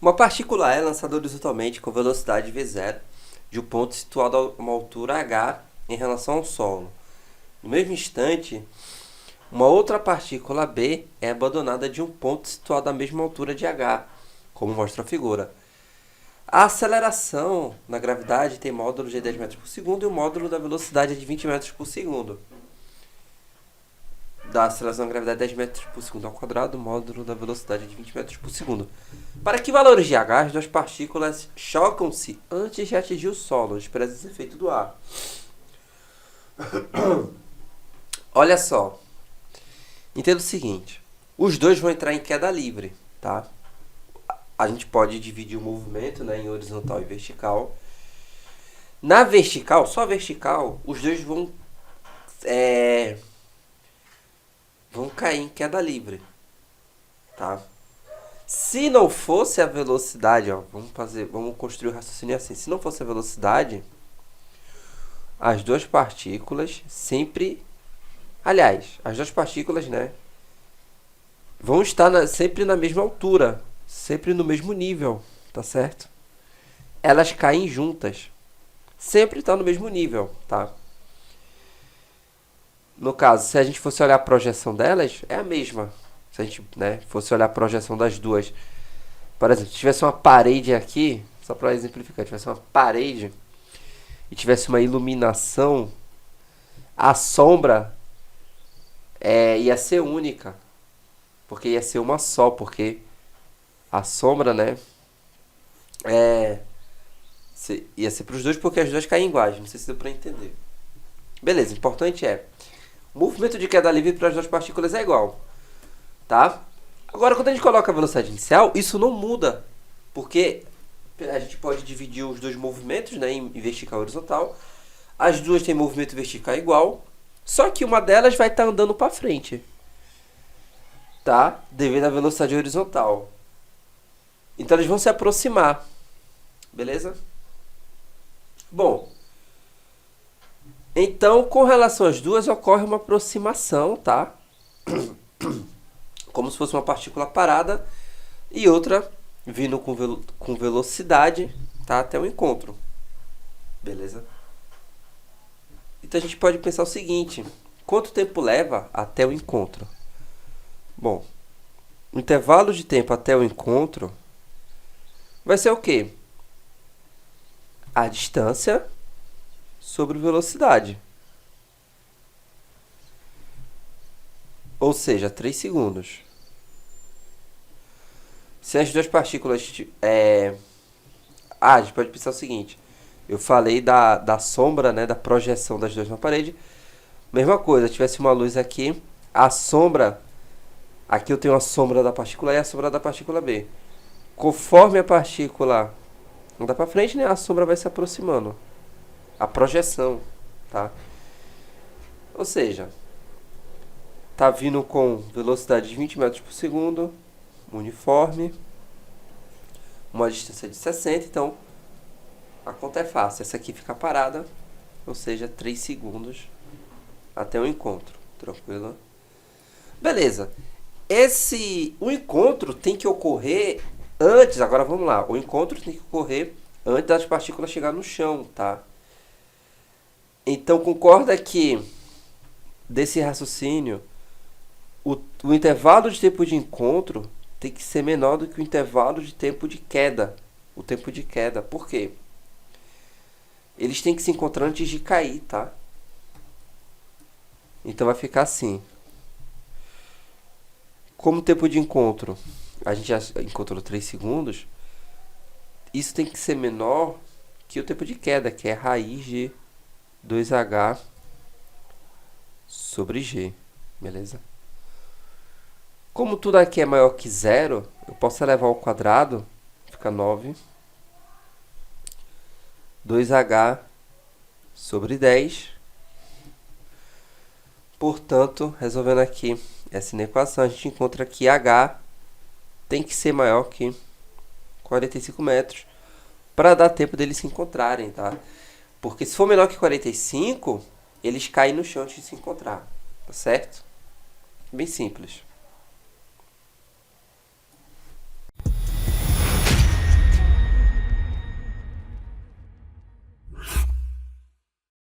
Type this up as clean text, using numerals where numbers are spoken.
Uma partícula é lançada horizontalmente com velocidade v0 de um ponto situado a uma altura h em relação ao solo. No mesmo instante, uma outra partícula b é abandonada de um ponto situado à mesma altura de h, como mostra a figura. A aceleração na gravidade tem módulo de 10 metros por segundo e o módulo da velocidade é de 20 metros por segundo. Da aceleração da gravidade 10 metros por segundo ao quadrado, o módulo da velocidade é de 20 metros por segundo. Para que valores de h, as duas partículas chocam-se antes de atingir o solo, despreza esse efeito do ar. Olha só. Entenda o seguinte. Os dois vão entrar em queda livre, tá? A gente pode dividir o movimento, né, em horizontal e vertical. Na vertical, só vertical, os dois vão cair em queda livre, tá? Se não fosse a velocidade, ó, vamos construir o raciocínio assim. Se não fosse a velocidade, as duas partículas sempre, aliás, as duas partículas, né, vão estar sempre na mesma altura, sempre no mesmo nível, tá certo? Elas caem juntas, sempre estão no mesmo nível, tá? No caso, se a gente fosse olhar a projeção delas, é a mesma. Se a gente, né, fosse olhar a projeção das duas, por exemplo, se tivesse uma parede aqui, só para exemplificar, tivesse uma parede e tivesse uma iluminação, a sombra ia ser única, porque ia ser uma só, porque a sombra, né, ia ser para os dois, porque as duas caem iguais. Não sei se deu para entender. Beleza, o importante o movimento de queda livre para as duas partículas é igual, tá? Agora, quando a gente coloca a velocidade inicial, isso não muda, porque a gente pode dividir os dois movimentos, né, em vertical e horizontal. As duas têm movimento vertical igual, só que uma delas vai estar andando para frente, tá? Devido à velocidade horizontal. Então, eles vão se aproximar, beleza? Bom, então, com relação às duas, ocorre uma aproximação, tá? Como se fosse uma partícula parada e outra vindo com velocidade, tá? Até o encontro. Beleza? Então, a gente pode pensar o seguinte. Quanto tempo leva até o encontro? Bom, o intervalo de tempo até o encontro vai ser o quê? A distância sobre velocidade. Ou seja, 3 segundos. Se as duas partículas... a gente pode pensar o seguinte. Eu falei da sombra, né, da projeção das duas na parede. Mesma coisa, tivesse uma luz aqui. A sombra... Aqui eu tenho a sombra da partícula A e a sombra da partícula B. Conforme a partícula anda para frente, né, a sombra vai se aproximando. A projeção, tá? Ou seja, tá vindo com velocidade de 20 metros por segundo, uniforme, uma distância de 60, então a conta é fácil. Essa aqui fica parada, ou seja, 3 segundos até o encontro, tranquilo? Beleza. O encontro tem que ocorrer antes, agora vamos lá, o encontro tem que ocorrer antes das partículas chegar no chão, tá? Então, concorda que, desse raciocínio, o intervalo de tempo de encontro tem que ser menor do que o intervalo de tempo de queda. O tempo de queda. Por quê? Eles têm que se encontrar antes de cair, tá? Então, vai ficar assim. Como o tempo de encontro, a gente já encontrou 3 segundos, isso tem que ser menor que o tempo de queda, que é raiz de 2h sobre g, beleza? Como tudo aqui é maior que zero, eu posso elevar ao quadrado, fica 9, 2h sobre 10. Portanto, resolvendo aqui essa equação, a gente encontra que h tem que ser maior que 45 metros para dar tempo deles se encontrarem, tá? Porque se for menor que 45, eles caem no chão antes de se encontrar, tá certo? Bem simples.